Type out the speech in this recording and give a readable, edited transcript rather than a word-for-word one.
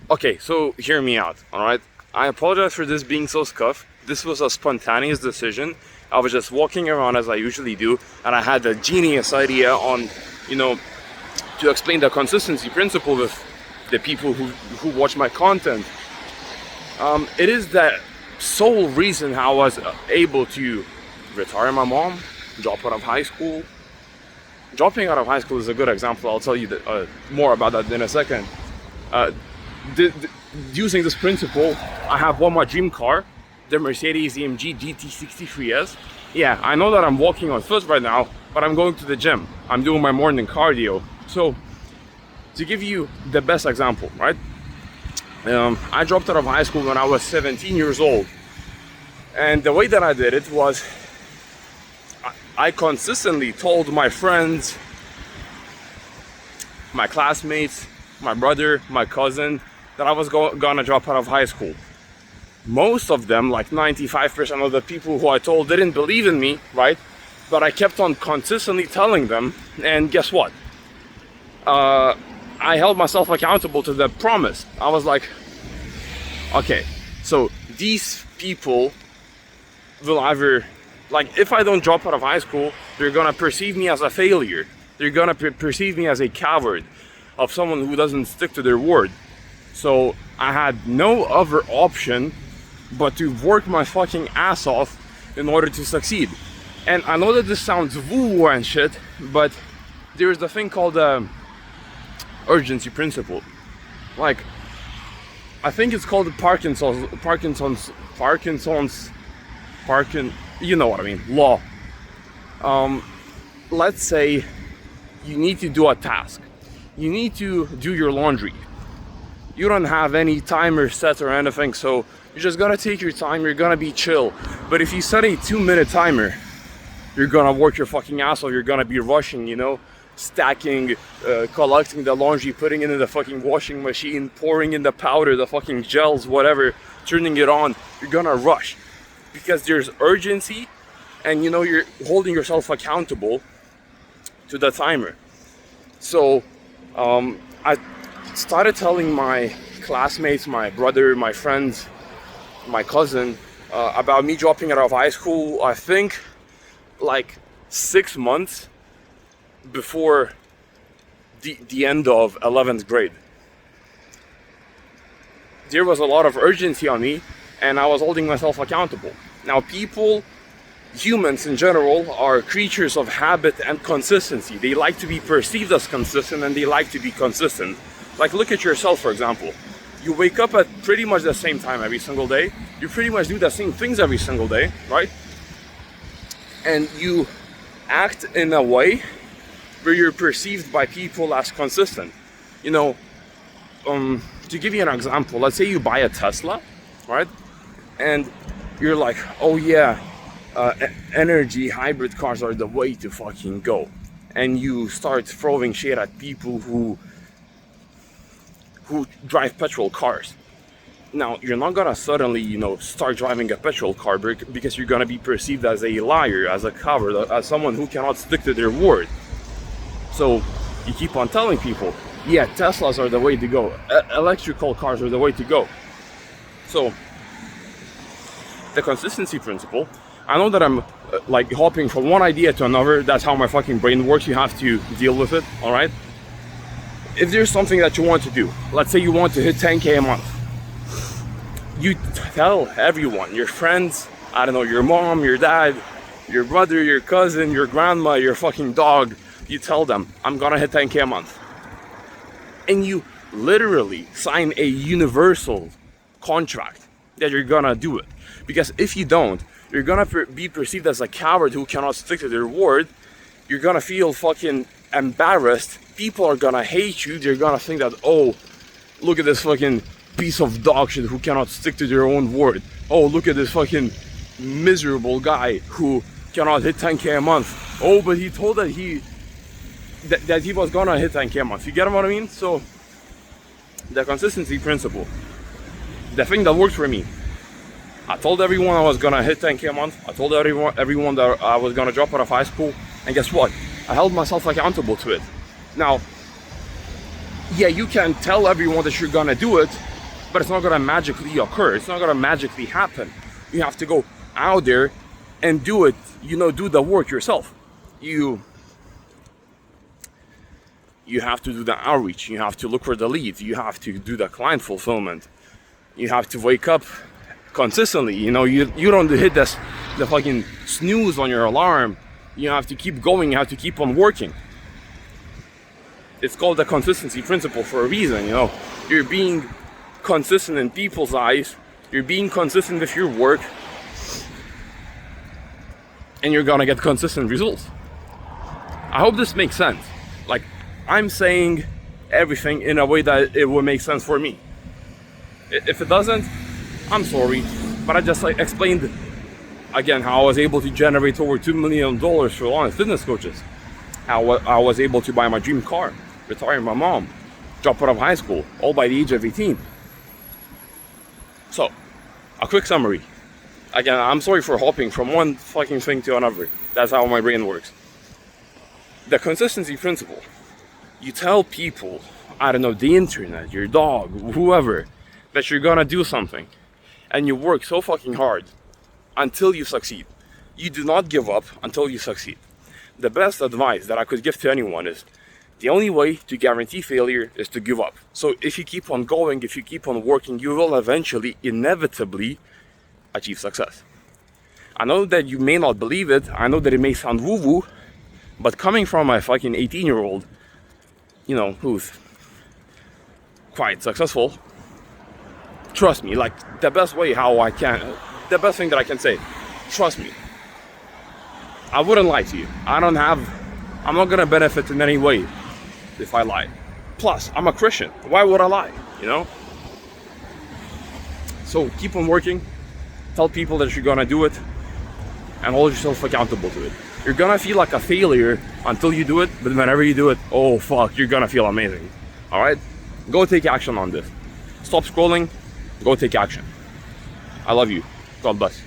Okay, so hear me out, alright? I apologize for this being so scuffed. This was a spontaneous decision. I was just walking around as I usually do, and I had a genius idea on, you know, to explain the consistency principle with the people who watch my content. It is the sole reason how I was able to retire my mom, drop out of high school. Dropping out of high school is a good example. I'll tell you more about that in a second. Uh, Using this principle, I have won my dream car, the Mercedes-AMG GT63S. Yeah, I know that I'm walking on foot right now, but I'm going to the gym. I'm doing my morning cardio. So, to give you the best example, right? I dropped out of high school when I was 17 years old. And the way that I did it was, I consistently told my friends, my classmates, my brother, my cousin, that I was gonna drop out of high school. Most of them, like 95% of the people who I told, didn't believe in me, right? But I kept on consistently telling them, and guess what? I held myself accountable to the promise. I was like, okay, so these people will either, like, if I don't drop out of high school, they're gonna perceive me as a failure. They're gonna perceive me as a coward, of someone who doesn't stick to their word. So I had no other option but to work my fucking ass off in order to succeed. And I know that this sounds woo and shit, but there's the thing called the urgency principle. Like, I think it's called the you know what I mean, law. Let's say you need to do a task. You need to do your laundry. You don't have any timer set or anything, so you're just gonna take your time, you're gonna be chill. But if you set a 2-minute timer, you're gonna work your fucking ass off, you're gonna be rushing, you know, stacking, collecting the laundry, putting it in the fucking washing machine, pouring in the powder, the fucking gels, whatever, turning it on. You're gonna rush because there's urgency, and you know, you're holding yourself accountable to the timer. So I started telling my classmates, my brother, my friends, my cousin about me dropping out of high school. I think like 6 months before the end of 11th grade. There was a lot of urgency on me, and I was holding myself accountable. Now, humans in general, are creatures of habit and consistency. They like to be perceived as consistent, and they like to be consistent. Like, look at yourself, for example. You wake up at pretty much the same time every single day. You pretty much do the same things every single day, right? And you act in a way where you're perceived by people as consistent. You know, to give you an example, let's say you buy a Tesla, right? And you're like, oh yeah, energy hybrid cars are the way to fucking go. And you start throwing shit at people who drive petrol cars. Now, you're not gonna suddenly, you know, start driving a petrol car because you're gonna be perceived as a liar, as a coward, as someone who cannot stick to their word. So you keep on telling people, yeah, Teslas are the way to go. Electrical cars are the way to go. So the consistency principle, I know that I'm like hopping from one idea to another. That's how my fucking brain works. You have to deal with it, all right? If there's something that you want to do, let's say you want to hit 10K a month, you tell everyone, your friends, I don't know, your mom, your dad, your brother, your cousin, your grandma, your fucking dog, you tell them, I'm gonna hit 10K a month. And you literally sign a universal contract that you're gonna do it. Because if you don't, you're gonna be perceived as a coward who cannot stick to their word. You're gonna feel fucking embarrassed. People are gonna hate you. They're gonna think that, oh, look at this fucking piece of dog shit who cannot stick to their own word. Oh, look at this fucking miserable guy who cannot hit 10K a month. Oh, but he told that he was gonna hit 10K a month. You get what I mean? So the consistency principle, the thing that worked for me, I told everyone I was gonna hit 10K a month. I told everyone that I was gonna drop out of high school, and guess what? I held myself accountable to it. Now, yeah, you can tell everyone that you're gonna do it, but it's not gonna magically occur. It's not gonna magically happen. You have to go out there and do it, do the work yourself. You have to do the outreach. You have to look for the leads. You have to do the client fulfillment. You have to wake up consistently. You don't hit the fucking snooze on your alarm. You have to keep going. You have to keep on working. It's called the consistency principle for a reason. You're being consistent in people's eyes. You're being consistent with your work, and you're gonna get consistent results. I hope this makes sense. Like, I'm saying everything in a way that it would make sense for me. If it doesn't, I'm sorry, but I just explained again how I was able to generate over $2 million for online fitness coaches. How I was able to buy my dream car, retire my mom, drop out of high school, all by the age of 18. So, a quick summary. Again, I'm sorry for hopping from one fucking thing to another. That's how my brain works. The consistency principle. You tell people, I don't know, the internet, your dog, whoever, that you're gonna do something. And you work so fucking hard until you succeed. You do not give up until you succeed. The best advice that I could give to anyone is, the only way to guarantee failure is to give up. So if you keep on going, if you keep on working, you will eventually, inevitably, achieve success. I know that you may not believe it. I know that it may sound woo-woo, but coming from a fucking 18-year-old, who's quite successful, trust me, the best thing that I can say, trust me. I wouldn't lie to you. I'm not gonna benefit in any way if I lie. Plus, I'm a Christian. Why would I lie, So keep on working. Tell people that you're gonna do it, and hold yourself accountable to it. You're gonna feel like a failure until you do it, but whenever you do it, oh fuck, you're gonna feel amazing. Alright? Go take action on this. Stop scrolling, go take action. I love you. God bless.